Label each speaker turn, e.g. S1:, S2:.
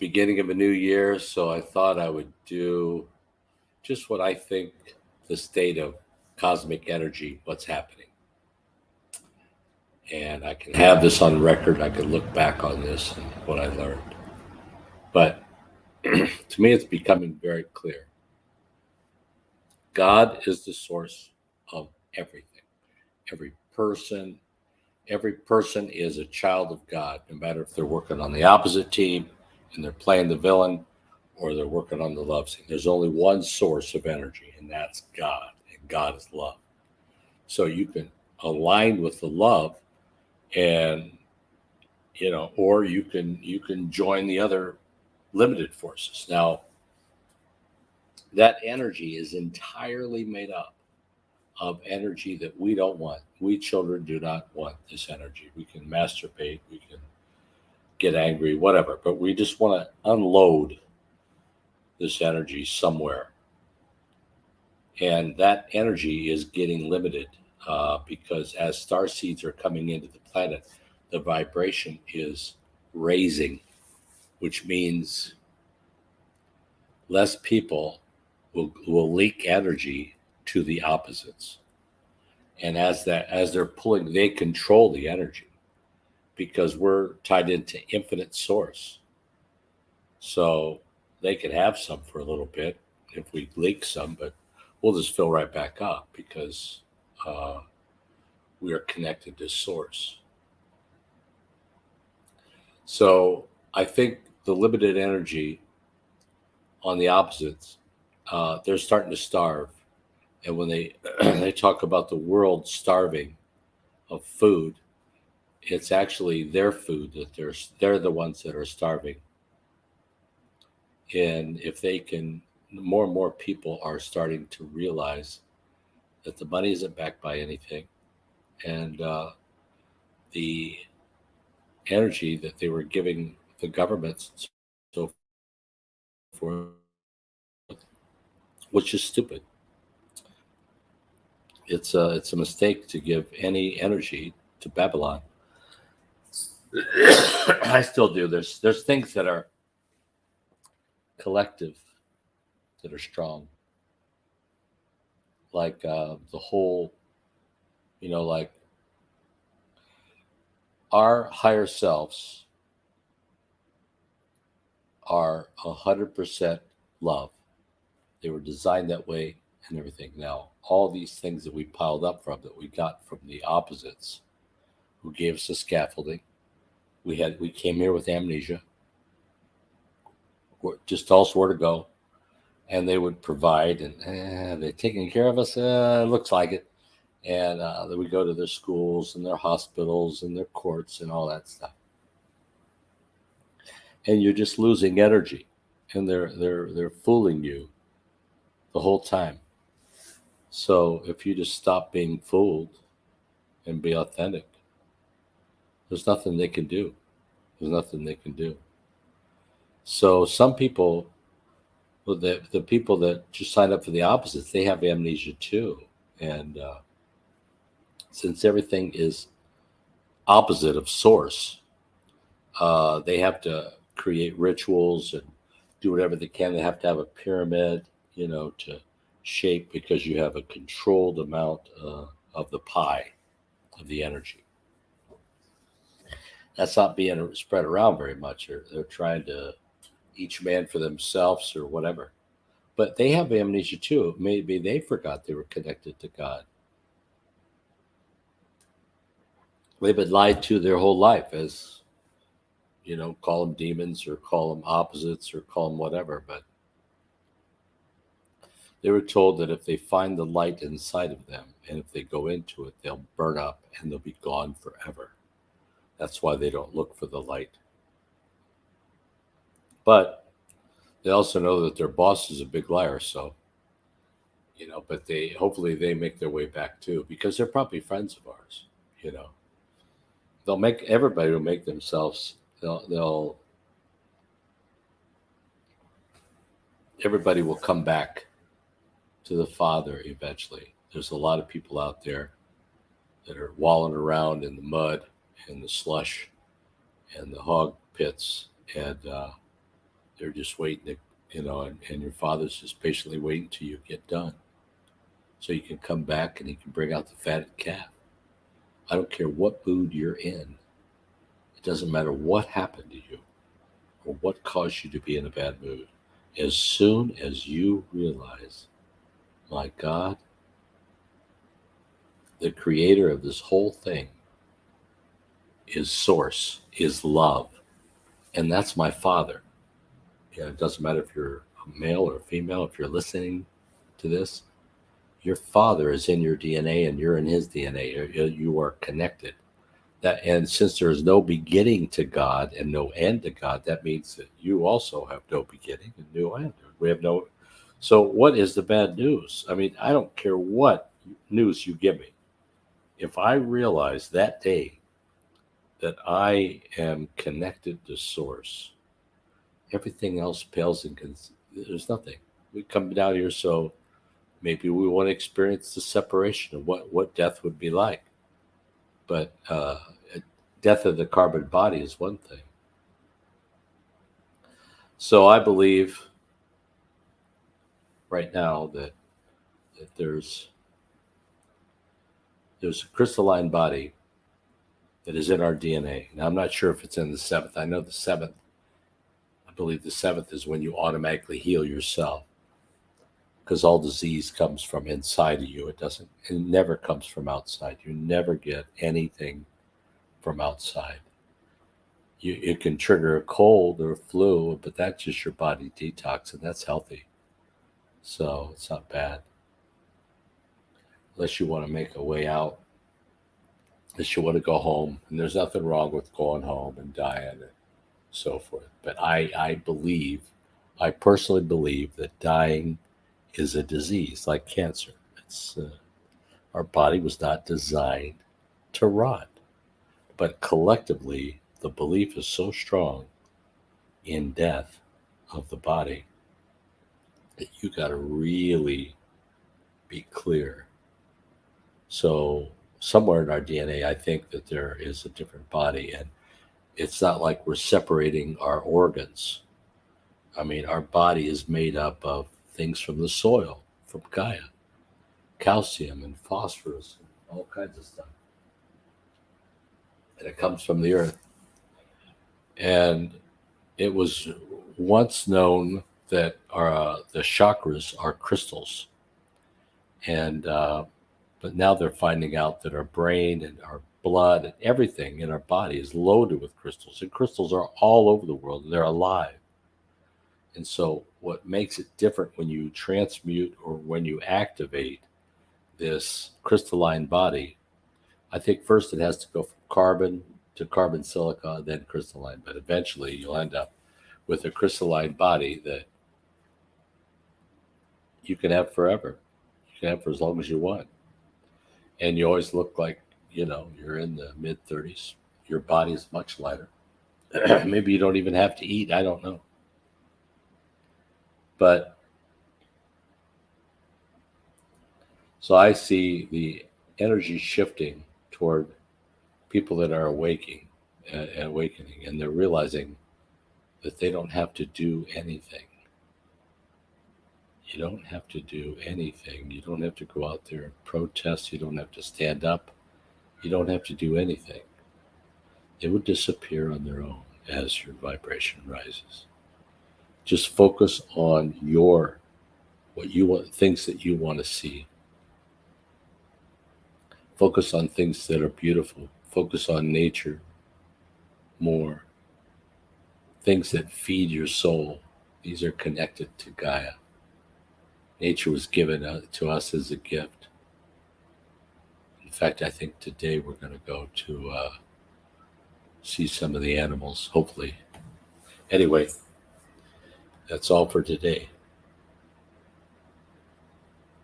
S1: beginning of a new year, so I thought I would do just what I think the state of cosmic energy, what's happening. And I can have this on record. I can look back on this and what I learned. But to me, it's becoming very clear. God is the source of everything. Every person, every person is a child of God, no matter if they're working on the opposite team and they're playing the villain or they're working on the love scene. There's only one source of energy, and that's God. And God is love. So you can align with the love and or you can join the other limited forces. Now, that energy is entirely made up of energy that we don't want. We children do not want this energy. We can masturbate, we can get angry, whatever, but we just want to unload this energy somewhere. And that energy is getting limited because as star seeds are coming into the planet, the vibration is raising, which means less people will leak energy to the opposites. And as they're pulling, they control the energy because we're tied into infinite source. So they can have some for a little bit if we leak some, but we'll just fill right back up because uh, we are connected to source. So I think the limited energy on the opposites, they're starting to starve. And when they they talk about the world starving of food, it's actually their food that they're the ones that are starving. And if they can, more and more people are starting to realize that the money isn't backed by anything, and the energy that they were giving the governments and so forth, which is stupid. It's a mistake to give any energy to Babylon. I still do. There's things that are collective that are strong, like the whole, like our higher selves are 100% love. They were designed that way and everything. Now, all these things that we piled up from that we got from the opposites, who gave us the scaffolding. We came here with amnesia, just tell us where to go, and they would provide, and they're taking care of us. It looks like it, and then we go to their schools and their hospitals and their courts and all that stuff, and you're just losing energy, and they're fooling you the whole time. So if you just stop being fooled and be authentic, there's nothing they can do. There's nothing they can do. So some people, well, the people that just sign up for the opposites, they have amnesia too. And since everything is opposite of source, they have to create rituals and do whatever they can. They have to have a pyramid, to shape because you have a controlled amount of the pie of the energy. That's not being spread around very much. They're trying to each man for themselves or whatever. But they have amnesia too. Maybe they forgot they were connected to God. They've been lied to their whole life as, call them demons or call them opposites or call them whatever. But they were told that if they find the light inside of them and if they go into it, they'll burn up and they'll be gone forever. That's why they don't look for the light. But they also know that their boss is a big liar. So, but they hopefully they make their way back too because they're probably friends of ours. You know, they'll make everybody will make themselves. They'll everybody will come back to the Father eventually. There's a lot of people out there that are walling around in the mud and the slush and the hog pits, and They're just waiting to, and your father's just patiently waiting till you get done. So you can come back and he can bring out the fatted calf. I don't care what mood you're in. It doesn't matter what happened to you or what caused you to be in a bad mood. As soon as you realize, my God, the creator of this whole thing is source, is love, and that's my father. It doesn't matter if you're a male or a female, if you're listening to this, your father is in your DNA and you're in his DNA. You are connected. And since there is no beginning to God and no end to God, that means that you also have no beginning and no end. We have no. So what is the bad news? I mean, I don't care what news you give me. If I realize that day that I am connected to source, everything else pales in. There's nothing. We come down here, so maybe we want to experience the separation of what death would be like. But death of the carbon body is one thing. So I believe right now that there's a crystalline body that is in our DNA. Now, I'm not sure if it's in the seventh. I know the seventh. I believe the seventh is when you automatically heal yourself, because all disease comes from inside of you. It never comes from outside. You never get anything from outside. It can trigger a cold or a flu, but that's just your body detox, and that's healthy. So it's not bad. Unless you want to make a way out, unless you want to go home, and there's nothing wrong with going home and dying and so forth. But I personally believe that dying is a disease like cancer. It's our body was not designed to rot, but collectively the belief is so strong in death of the body that you got to really be clear. So somewhere in our DNA, I think that there is a different body, and it's not like we're separating our organs. I mean, our body is made up of things from the soil, from Gaia, calcium and phosphorus, and all kinds of stuff. And it comes from the earth. And it was once known that the chakras are crystals. And but now they're finding out that our brain and our blood and everything in our body is loaded with crystals. And crystals are all over the world. They're alive. And so what makes it different when you transmute or when you activate this crystalline body, I think first it has to go from carbon to carbon silica, then crystalline. But eventually you'll end up with a crystalline body that you can have forever. You can have for as long as you want. And you always look like, you're in the mid-30s. Your body is much lighter. Maybe you don't even have to eat. I don't know. But so I see the energy shifting toward people that are awakening, and they're realizing that they don't have to do anything. You don't have to do anything. You don't have to go out there and protest. You don't have to stand up. You don't have to do anything. They would disappear on their own as your vibration rises. Just focus on what you want, things that you want to see. Focus on things that are beautiful. Focus on nature more. Things that feed your soul. These are connected to Gaia. Nature was given to us as a gift. In fact, I think today we're going to go to see some of the animals, hopefully. Anyway, that's all for today.